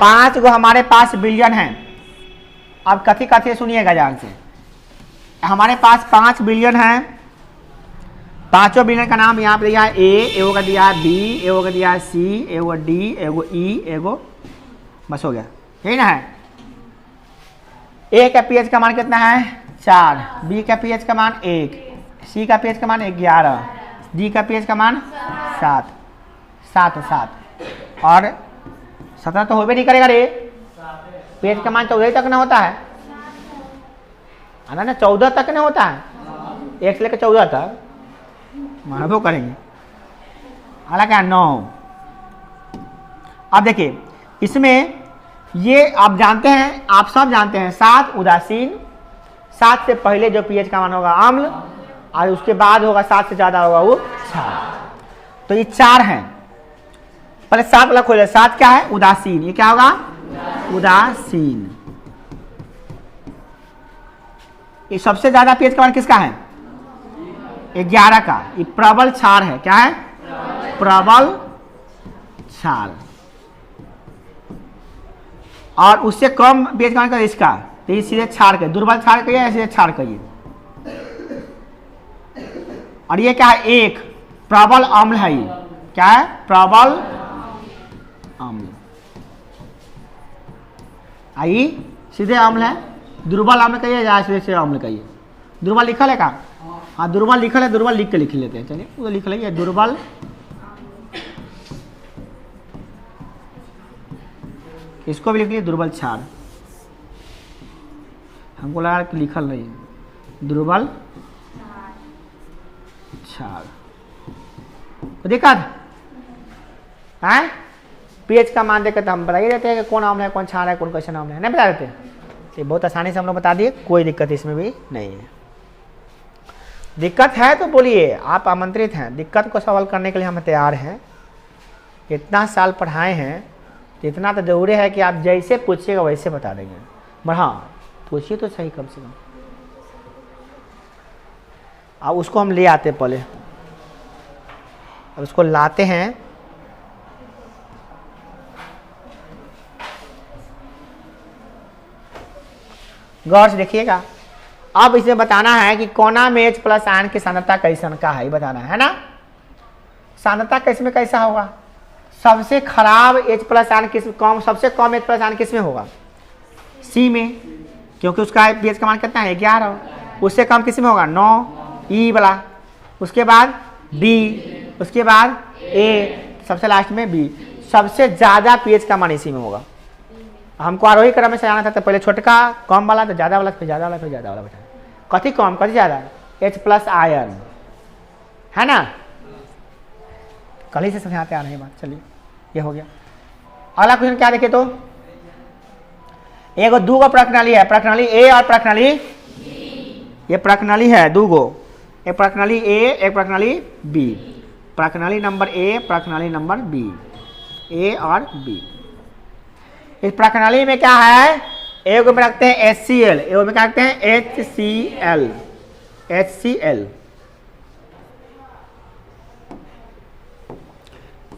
A: 5 गो हमारे पास बिलियन है। अब कथी कथी सुनिएगा ध्यान से। हमारे पास 5 बिलियन है, पांचों बिलियन का नाम यहाँ पे दिया है। ए, एगो का दिया है बी, एगो का दिया है सी, एगो डी, एगो ई, एगो, बस हो गया, यही ना है। ए का पीएच का मान कितना है? 4, बी का पीएच का मान 1, सी का पीएच का मान 11, डी का पीएच का मान 7, 7 और 17 तो होबे नहीं करेगा रे। पीएच का मान 14 तक ना होता है ना, 14 तक ना होता है, 1 से लेकर 14 तक मानव करेंगे। अगला क्या? 9। अब देखिए इसमें ये आप जानते हैं, आप सब जानते हैं, 7 उदासीन, 7 से पहले जो पीएच का मान होगा अम्ल, और उसके बाद होगा 7 से ज्यादा होगा वो क्षार। तो ये 4 हैं। पहले 7 वाला खोले। 7 क्या है? उदासीन। ये क्या होगा? उदासीन। ये सबसे ज्यादा पीएच का मान किसका है? 11 का। ये प्रबल क्षार है। क्या है? प्रबल क्षार। और उससे कम पीएच का मान इसका, तो ये सीधे क्षार कहिए, दुर्बल क्षार कहिए या सीधे क्षार कहिए। और ये क्या है? 1 प्रबल अम्ल है। ये क्या है? प्रबल अम्ल। आई सीधे अम्ल है, दुर्बल अम्ल कहिए या सीधे अम्ल कहिए। दुर्बल लिखल है का? हाँ दुर्बल लिखल है, दुर्बल लिख के लिख लेते हैं। चलिए वो लिख लेंगे दुर्बल इसको भी लिख लिए दुर्बल क्षार, हमको लगा कि लिखल नहीं है, दुर्बल क्षार। दिक्कत है पीएच का मान देकर तो हम बता ही देते हैं कि कौन आम्ल है, कौन क्षार है, कौन क्वेश्चन आम्ल है, नहीं बता देते। तो बहुत आसानी से हम लोग बता दिए, कोई दिक्कत इसमें भी नहीं है। दिक्कत है तो बोलिए, आप आमंत्रित हैं, दिक्कत को सवाल करने के लिए हम तैयार हैं। इतना साल पढ़ाए हैं तो इतना तो जरूरी है कि आप जैसे पूछिएगा वैसे बता देंगे, मगर हाँ पूछिए तो सही कम से कम। अब उसको हम ले आते पहले, अब उसको लाते हैं, गौर से देखिएगा। अब इसे बताना है कि कोना में H प्लस आयन की सांद्रता कैसन का है, बताना है ना। सांद्रता किसमें कैसा होगा, सबसे खराब H प्लस आयन किस कम, सबसे कम H प्लस आयन किस में होगा, C में, क्योंकि उसका pH का मान कितना है 11। उससे कम किस में होगा 9, E वाला, उसके बाद B, उसके बाद A, सबसे लास्ट में B। सबसे ज्यादा pH का मान इसी में होगा। हमको आरोही क्रम में से जाना था, तो पहले छोटका कम वाला, तो ज्यादा वाला, फिर ज्यादा वाला, फिर ज्यादा वाला बैठा। कथी कम कथी ज्यादा, H प्लस आयन है ना। कल ही से समझाते आ रहे हैं बात। चलिए ये हो गया। अगला क्वेश्चन क्या देखे तो, एगो दूगो प्रणाली है, प्रणाली ए और प्रणाली, ये प्रणाली है दूगो, एक प्रणाली ए एक प्रणाली बी, प्रणाली नंबर ए प्रणाली नंबर बी, ए और बी। इस प्रणाली में क्या है, एक में रखते हैं HCl, एक में क्या रखते हैं HCl, HCl,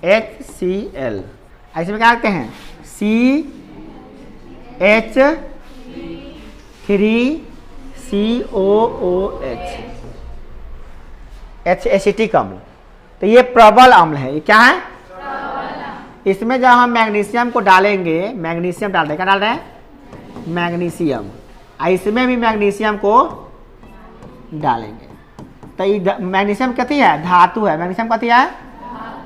A: HCl, ऐसे में क्या रखते हैं CH3COOH, एसिटिक अम्ल। तो ये प्रबल अम्ल है, ये क्या है, इसमें जब हम मैग्नीशियम को डालेंगे, मैग्नीशियम डाल दें, क्या डाल रहे हैं मैग्नीशियम, इसमें भी मैग्नीशियम को डालेंगे। तो ये मैग्नीशियम कथी है, धातु है, मैग्नीशियम कथी है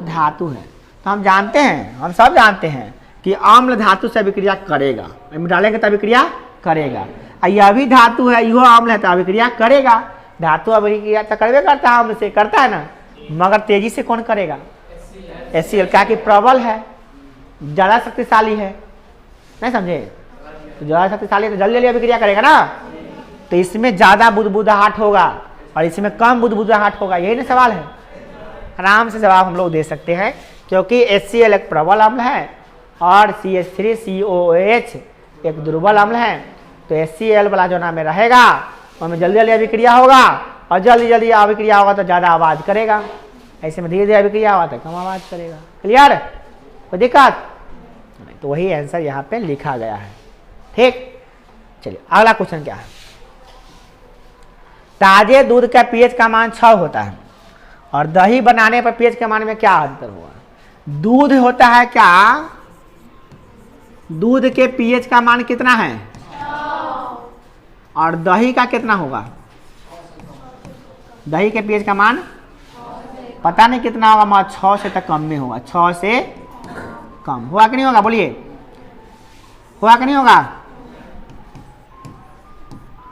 A: धातु है। तो हम जानते हैं, हम सब जानते हैं कि अम्ल धातु से अभिक्रिया करेगा, डालेंगे तो अभिक्रिया करेगा। यह भी धातु है, यह अम्ल है तो अभिक्रिया करेगा। धातु अभिक्रिया तो करबे करता है, अम्ल से करता है ना, मगर तेजी से कौन करेगा HCl, क्या कि प्रबल है, ज्यादा शक्तिशाली है, नहीं समझे, तो ज्यादा शक्तिशाली तो जल्दी जल्दी अभिक्रिया करेगा ना। तो इसमें ज्यादा बुदबुदाहट होगा और इसमें कम बुदबुदाहट होगा, यही ना सवाल है। आराम से जवाब हम लोग दे सकते हैं, क्योंकि HCl एक प्रबल अम्ल है और CH3COOH एक दुर्बल अम्ल है। तो HCl वाला जो नाम में रहेगा उसमें जल्दी जल्दी अभिक्रिया होगा, और जल्दी जल्दी अभिक्रिया होगा तो ज्यादा आवाज करेगा, ऐसे में धीरे धीरे अभिक्रिया हुआ तो कम आवाज करेगा। क्लियर, कोई दिक्कत नहीं। तो वही आंसर यहाँ पे लिखा गया है। ठीक, चलिए अगला क्वेश्चन क्या है, ताजे दूध का pH का मान 6 होता है और दही बनाने पर pH के मान में क्या अंतर हुआ। दूध होता है क्या, दूध के pH का मान कितना है और दही का कितना होगा, दही के pH का मान पता नहीं कितना होगा, मगर 6 से तक कम में होगा, 6 से कम हुआ कि नहीं होगा, बोलिए हुआ कि नहीं होगा,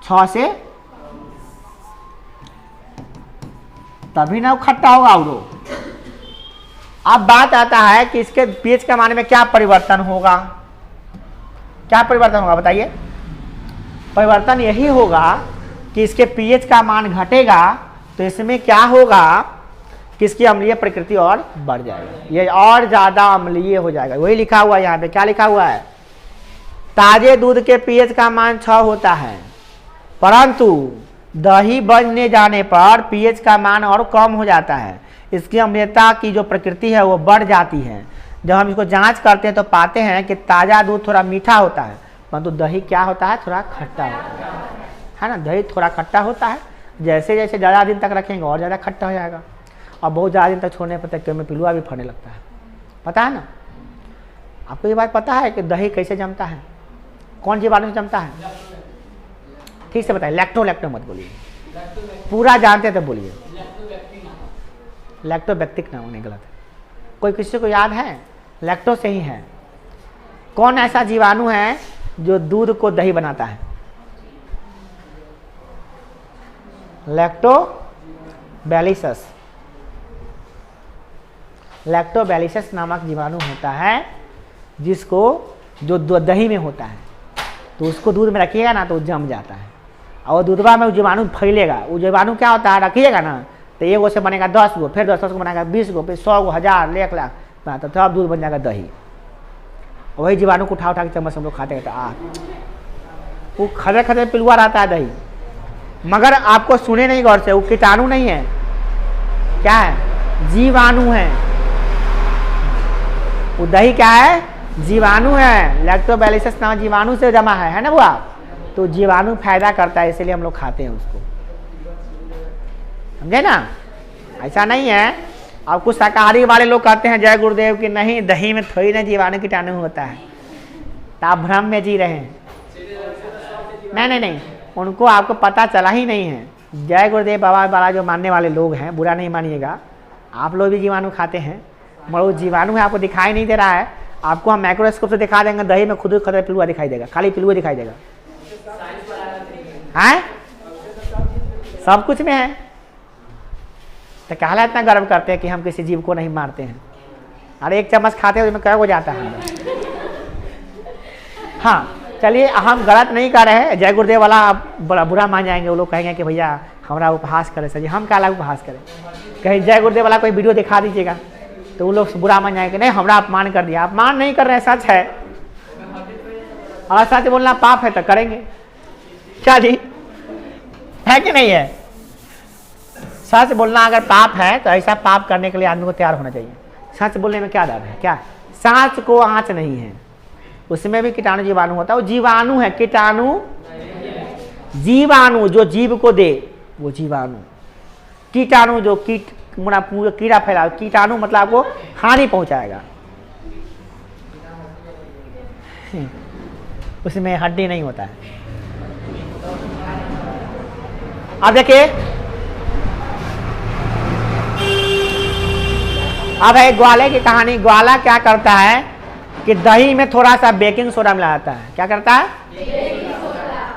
A: 6 से, तभी ना खट्टा होगा। और अब बात आता है कि इसके pH का मान में क्या परिवर्तन होगा, क्या परिवर्तन होगा बताइए। परिवर्तन यही होगा कि इसके pH का मान घटेगा, तो इसमें क्या होगा कि इसकी अम्लीय प्रकृति और बढ़ जाएगा, ये और ज्यादा अम्लीय हो जाएगा। वही लिखा हुआ है यहाँ पे, क्या लिखा हुआ है, ताजे दूध के pH का मान 6 होता है, परंतु दही बनने जाने पर pH का मान और कम हो जाता है, इसकी अम्लीयता की जो प्रकृति है वो बढ़ जाती है। जब हम इसको जांच करते हैं तो पाते हैं कि ताजा दूध थोड़ा मीठा होता है, परंतु दही क्या होता है, थोड़ा खट्टा होता है ना, दही थोड़ा खट्टा होता है। जैसे जैसे ज़्यादा दिन तक रखेंगे और ज़्यादा खट्टा हो जाएगा, और बहुत ज़्यादा दिन तक छोड़ने पर तक में पिलुआ भी फड़ने लगता है, पता है ना। आपको ये बात पता है कि दही कैसे जमता है, कौन जीवाणु से जमता है, ठीक से बताइए। लैक्टो, लैक्टो मत बोलिए, पूरा जानते तो बोलिए, लैक्टोबैक्टिक ना होने गलत है। कोई किसी को याद है, लैक्टो से ही है। कौन ऐसा जीवाणु है जो दूध को दही बनाता है? लैक्टोबैसिलस। लैक्टोबैसिलस नामक जीवाणु होता है जिसको जो दही में होता है, तो उसको दूध में रखिएगा ना तो जम जाता है और दूधवा में वो जीवाणु फैलेगा। वो जीवाणु क्या होता है, रखिएगा ना तो एक गो से बनेगा 10 गो, फिर 10 को बनेगा 20 गो, फिर 100 गो, 1000, 1 लाख बनाता, तो अब दूध बन जाएगा दही। वही जीवाणु को उठा उठा के चम्मच हम लोग खाते रहते। वो खदे खदे पिलुआ रहता है दही, मगर आपको सुने नहीं गौर से, वो कीटाणु नहीं है, क्या है, जीवाणु है। वो दही क्या है, जीवाणु है। लैक्टोबैसिलस नाम जीवाणु से जमा है ना बुआ? तो जीवाणु फायदा करता है, इसलिए हम लोग खाते हैं उसको, समझे ना? ऐसा नहीं है। अब कुछ शाकाहारी वाले लोग कहते हैं जय गुरुदेव कि नहीं, दही में थोड़ी ना जीवाणु कीटाणु होता है, तो आप भ्रम में जी रहे हैं। नहीं, उनको आपको पता चला ही नहीं है। जय गुरुदेव बाबा वाला जो मानने वाले लोग हैं, बुरा नहीं मानिएगा, आप लोग भी जीवाणु खाते हैं, मगर वो जीवाणु है आपको दिखाई नहीं दे रहा है। आपको हम माइक्रोस्कोप से दिखा देंगे, दही में खुद खतरे पिलुआ दिखाई देगा, खाली पिलुआ दिखाई देगा। है सब कुछ में है, तो कहला इतना गर्व करते हैं कि हम किसी जीव को नहीं मारते हैं। अरे एक चम्मच खाते हैं उसमें क्या हो जाता है। हाँ चलिए, हम गलत नहीं कर रहे हैं। जय गुरुदेव वाला आप बड़ा बुरा मान जाएंगे, वो लोग कहेंगे कि भैया हमारा उपहास करे सर जी। हम क्या उपहास करें? कहीं जय गुरुदेव वाला कोई वीडियो दिखा दीजिएगा तो वो लोग बुरा मान जाएंगे, नहीं हमारा अपमान कर दिया। अपमान नहीं कर रहे हैं, सच है। और सच बोलना पाप है तो करेंगे क्या जी, है कि नहीं है? सच बोलना अगर पाप है तो ऐसा पाप करने के लिए आदमी को तैयार होना चाहिए। सच बोलने में क्या डर है? क्या सांस को आँच नहीं है, उसमें भी कीटाणु जीवाणु होता है। वो जीवाणु है, कीटाणु जीवाणु जो जीव को दे वो जीवाणु। कीटाणु जो कीड़ा फैला, कीटाणु मतलब आपको हानि पहुंचाएगा। उसमें हड्डी नहीं होता है। अब देखिए, अब है ग्वाले की कहानी। ग्वाला क्या करता है कि दही में थोड़ा सा बेकिंग सोडा मिलाता है। क्या करता है?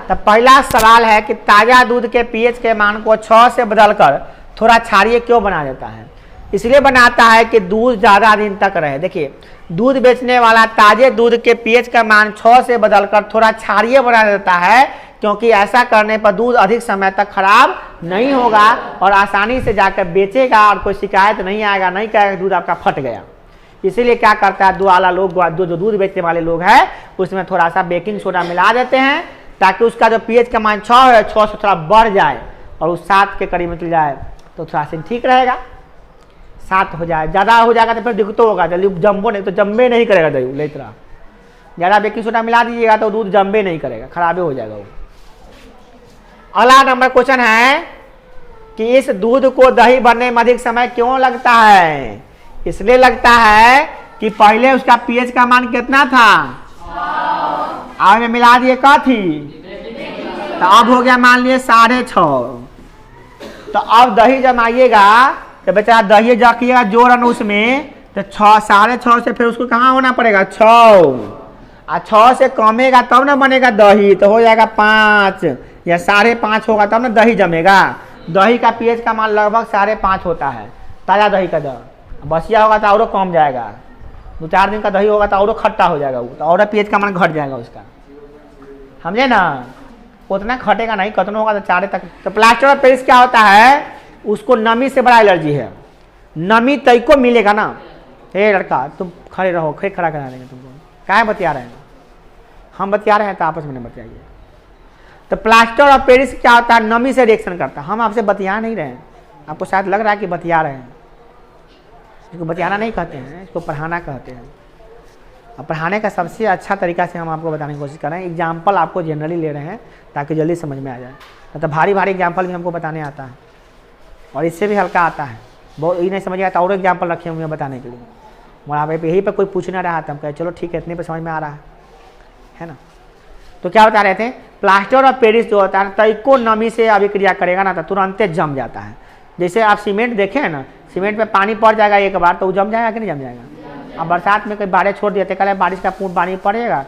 A: तो पहला सवाल है कि ताजा दूध के पीएच के मान को 6 से बदलकर थोड़ा क्षारीय क्यों बना देता है? इसलिए बनाता है कि दूध ज्यादा दिन तक रहे। देखिए, दूध बेचने वाला ताजे दूध के पीएच का मान 6 से बदलकर थोड़ा क्षारीय बना देता है, क्योंकि ऐसा करने पर दूध अधिक समय तक खराब नहीं होगा और आसानी से जाकर बेचेगा और कोई शिकायत नहीं आएगा, नहीं कहेगा दूध आपका फट गया। इसीलिए क्या करता है वाला लोग, जो दूध बेचने वाले लोग हैं, उसमें थोड़ा सा बेकिंग सोडा मिला देते हैं ताकि उसका जो पीएच का मान 6 है 6 से थोड़ा बढ़ जाए और उस 7 के करीब में चल जाए तो थोड़ा सा ठीक रहेगा। 7 हो जाए, ज़्यादा हो जाएगा तो फिर दिक्कत होगा, जल्दी जम्बो नहीं तो जम्बे नहीं करेगा दही ले तरह। ज़्यादा बेकिंग सोडा मिला दीजिएगा तो दूध जम्बे नहीं करेगा, खराबे हो जाएगा वो। अगला नंबर क्वेश्चन है कि इस दूध को दही बनने में अधिक समय क्यों लगता है? इसलिए लगता है कि पहले उसका पीएच का मान कितना था, अब में मिला दिए का थी, तो अब हो गया मान लिए 6.5। तो अब दही जमाइएगा तो बेचारा दही जाकिएगा जोरन उसमें, तो 6.5 से फिर उसको कहाँ होना पड़ेगा 6, और 6 से कमेगा तब ना बनेगा दही, तो हो जाएगा 5 या 5.5 होगा तब ना दही जमेगा। दही का पीएच का मान लगभग 5.5 होता है ताज़ा दही का दर। बसिया होगा तो और कम जाएगा, 2-4 दिन का दही होगा तो और खट्टा हो जाएगा, वो तो और पीएच का मान घट जाएगा उसका, समझे ना? उतना घटेगा नहीं, कितना होगा तो 4 तक। तो प्लास्टर ऑफ पेरिस क्या होता है, उसको नमी से बड़ा एलर्जी है। नमी तय को मिलेगा ना। हे लड़का तुम खड़े रहो, खड़ा करा देंगे तुमको, क्या बतिया रहे हैं? हम बतिया रहे हैं तो आपस में बतियाइए। तो प्लास्टर ऑफ पेरिस क्या होता है, नमी से रिएक्शन करता है। हम आपसे बतिया नहीं रहे हैं, आपको शायद लग रहा है कि बतिया रहे हैं। इसको बतियाना नहीं कहते हैं, इसको पढ़ाना कहते हैं। और पढ़ाने का सबसे अच्छा तरीका से हम आपको बताने की कोशिश कर रहे हैं। एग्जाम्पल आपको जनरली ले रहे हैं ताकि जल्दी समझ में आ जाए। मतलब भारी भारी एग्जाम्पल भी हमको बताने आता है और इससे भी हल्का आता है। बहुत ये नहीं समझ आता और एग्जाम्पल रखे हुए बताने के लिए। वहाँ पे यही पर कोई पूछ ना रहा था, हम कहे चलो ठीक है, इतने पर समझ में आ रहा है ना। तो क्या बता रहे थे, प्लास्टर ऑफ पेरिस जो होता है तय को नमी से अभिक्रिया करेगा ना तो तुरंत जम जाता है। जैसे आप सीमेंट देखें ना, सीमेंट में पानी पड़ जाएगा एक बार तो वो जम जाएगा कि नहीं जम जाएगा? अब बरसात में कहीं बारिश छोड़ दिया तो कह बारिश का पूर्ण पानी पड़ेगा,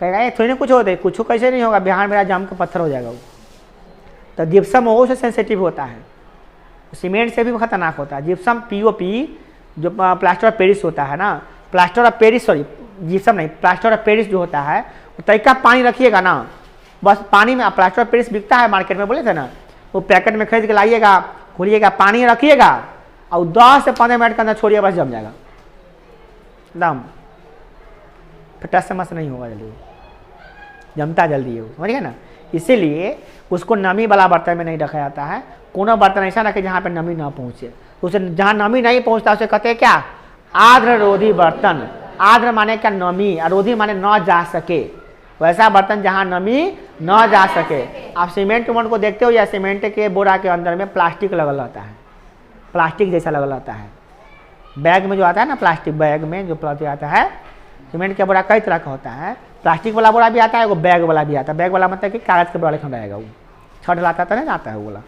A: कहेगा ये थोड़ी ना कुछ होता है, कुछ कैसे नहीं होगा, बिहार मेरा जम के पत्थर हो जाएगा वो। तो जिप्सम वो से सेंसिटिव होता है, सीमेंट से भी खतरनाक होता है। जिप्सम पीओपी जो प्लास्टर ऑफ पेरिस होता है ना, plaster of Paris, sorry gypsum नहीं, प्लास्टर ऑफ पेरिस जो होता है वो तरीका पानी रखिएगा ना, बस पानी में प्लास्टर ऑफ पेरिस बिकता है मार्केट में, बोले थे ना, वो पैकेट में खरीद के लाइएगा, खोलिएगा, पानी रखिएगा और 10 से 15 मिनट के अंदर छोड़िए, बस जम जाएगा एकदम, फिर टस से मस नहीं होगा, जल्दी जमता जल्दी है वो, समझ गए ना। इसीलिए उसको नमी वाला बर्तन में नहीं रखा जाता है, कोनो बर्तन ऐसा रखे जहाँ पे नमी ना पहुँचे, उसे जहाँ नमी नहीं पहुँचता उसे कहते हैं क्या, आर्द्ररोधी बर्तन। आर्द्र माने क्या, नमी, अरोधी माने न जा सके, वैसा बर्तन जहाँ नमी न जा सके। आप सीमेंट उमेंट को देखते हो या सीमेंट के बोरा के अंदर में प्लास्टिक लगल रहता है, प्लास्टिक जैसा लगल रहता है, बैग में जो आता है ना, प्लास्टिक बैग में जो प्लास्टिक आता है, सीमेंट का बोरा कई तरह का होता है, प्लास्टिक वाला बोरा भी आता है, वो बैग वाला भी आता है। बैग वाला मतलब कि कागज़ के बोरा लेखन रहेगा, वो छठ लाता था नहीं आता है वो वाला,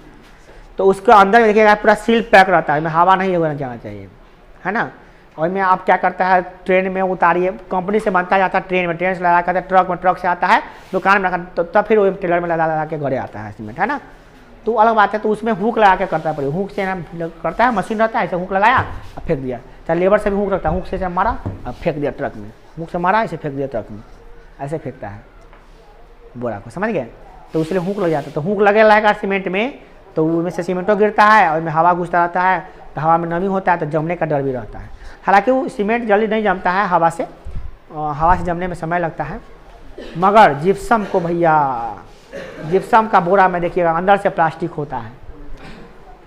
A: तो उसके अंदर में देखिएगा पूरा सील पैक रहता है, हवा नहीं होना जाना चाहिए, है ना। और में आप क्या करता है, ट्रेन में उतारिए, कंपनी से बनता जाता है ट्रेन में, ट्रेन से लगा कर ट्रक में, ट्रक से आता है दुकान में, तो तब फिर वो ट्रेलर में लगा के घरे आता है सीमेंट, है ना। तो अलग बात है, तो उसमें हुक लगा के करता है, हुक से करता है, मशीन रहता है, ऐसे हुक लगाया और फेंक दिया, चाहे लेबर से भी हुक रखता है, हुक से मारा और फेंक दिया ट्रक में, हुक से मारा ऐसे फेंक दिया ट्रक में, ऐसे फेंकता है बोरा को, समझ गए। तो उसलिए हुक लग जाता है, तो हुक लगे रहेगा सीमेंट में, तो उसमें से सीमेंटो गिरता है और में हवा घुसता रहता है, तो हवा में नमी होता है, तो जमने का डर भी रहता है। हालांकि वो सीमेंट जल्दी नहीं जमता है हवा से जमने में समय लगता है, मगर जिप्सम को भैया, जिप्सम का बोरा में देखिएगा अंदर से प्लास्टिक होता है,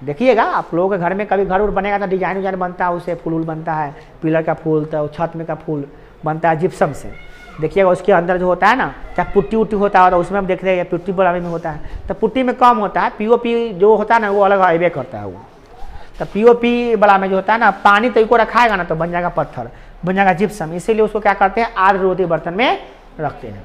A: देखिएगा आप लोगों के घर में कभी घर उर बनेगा तो डिजाइन उजाइन बनता है, उससे फूल बनता है, पिलर का फूल, तो छत में का फूल बनता है जिप्सम से, देखिएगा उसके अंदर जो होता है ना, चाहे पुट्टी उट्टी होता है, तो उसमें हम देख रहे हैं पुट्टी बोरा में होता है, तो पुट्टी में कम होता है, पीओपी जो होता है ना वो अलग हाईवे करता है वो। तो पीओपी वाला में जो होता है ना, पानी तो को रखाएगा ना तो बन जाएगा पत्थर, बन जाएगा जिप्सम, इसीलिए उसको क्या करते हैं, आर्द्ररोधी बर्तन में रखते हैं,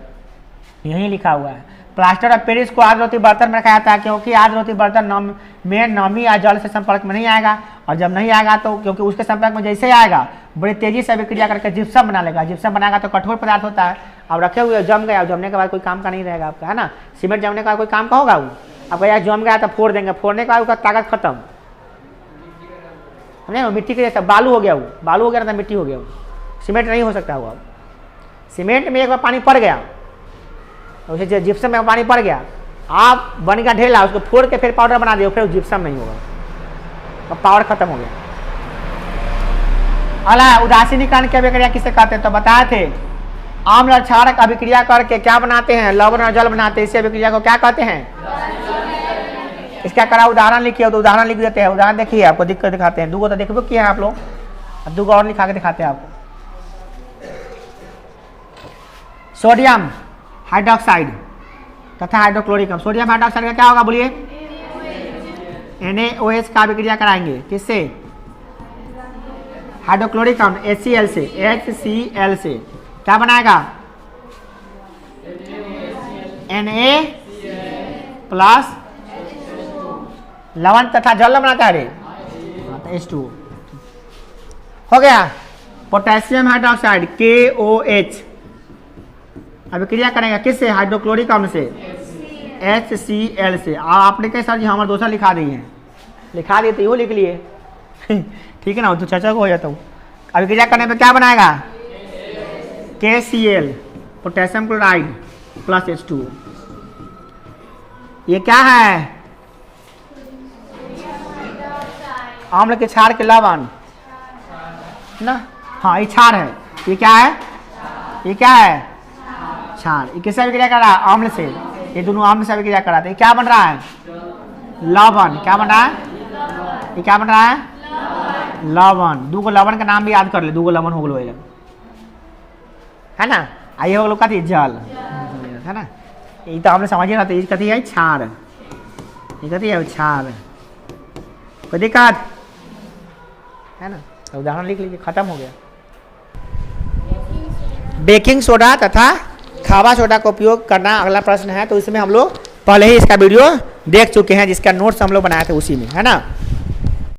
A: यही लिखा हुआ है। प्लास्टर ऑफ पेरिस को आर्द्ररोधी बर्तन में रखा जाता है, क्योंकि आर्द्ररोधी बर्तन में नमी या जल से संपर्क में नहीं आएगा, और जब नहीं आएगा तो क्योंकि उसके संपर्क में जैसे आएगा बड़ी तेजी से अभिक्रिया करके जिप्सम बना लेगा, जिप्सम बनाएगा तो कठोर पदार्थ होता है, अब रखे हुए जम गया, जमने के बाद कोई काम का नहीं रहेगा आपका, है ना। सीमेंट जमने का कोई काम का होगा वो, आपका यार जम गया तो फोड़ देंगे, फोड़ने के बाद उसका ताकत खत्म, समझे, मिट्टी के जैसा बालू हो गया वो, बालू हो गया ना मिट्टी हो गया वो, सीमेंट नहीं हो सकता हुआ। सीमेंट में एक बार पानी पड़ गया, उसे जिप्सम में पानी पड़ गया, आप बन का ढेला उसको फोड़ के फिर पाउडर बना दिया, फिर जिप्सम नहीं होगा, तो पावर खत्म हो गया। अला उदासीनीकरण की अभिक्रिया किसे कहते हैं, तो बताए थे, आम्ल और क्षारक अभिक्रिया करके क्या बनाते हैं, लवण और जल बनाते हैं, इस अभिक्रिया को क्या कहते हैं। इसका करा उदाहरण लिखिए, तो उदाहरण लिख देते हैं, उदाहरण देखिए, आपको दिक्कत दिखाते हैं, दूगो तो देखो किया है आप लोग, अब दूगो और लिखा के दिखाते हैं आपको। सोडियम हाइड्रोक्साइड तथा हाइड्रोक्लोरिक, सोडियम हाइड्रोक्साइड का क्या होगा बोलिए, NaOH का अभिक्रिया कराएंगे, किससे, हाइड्रोक्लोरिक अम्ल HCl से, HCl से क्या बनाएगा, Na प्लस लवण तथा जल बनाता है, रे H2O हो गया। पोटेशियम हाइड्रोक्साइड KOH अभिक्रिया करेंगे किससे, हाइड्रोक्लोरिक अम्ल से, HCl से। आपने कहे सर जी हमारे दोस्त लिखा दिए हैं, लिखा दिए तो यो लिख लिए ठीक है ना, तो चर्चा को हो जाता हूँ। अभिक्रिया करने पे क्या बनाएगा, KCl potassium chloride plus H2O, ये क्या है, आम्ल के क्षार के लवण ना, हाँ ये क्षार है, ये क्या है, ये क्या है, क्षार। ये किससे अभिक्रिया कर रहा है, आम्ल से, ये दोनों आम्ल से अभिक्रिया कर रहा है, क्या बन रहा है, लवण, क्या बन रहा है, ये क्या बन रहा है, लवण। दूगो लवण का नाम भी याद कर ले, दूगो लवण हो गए, है ना, आइए हो लोग कथी जल, है ना, ये तो हमने समझिए ना, तो ये कथी है क्षार, ये कथी है क्षार, कोई दिक्कत है ना, उदाहरण लिख लीजिए, खत्म हो गया। बेकिंग सोडा तथा खावा सोडा का उपयोग करना अगला प्रश्न है, तो इसमें हम लोग पहले ही इसका वीडियो देख चुके हैं, जिसका नोट्स हम लोग बनाए थे उसी में, है ना।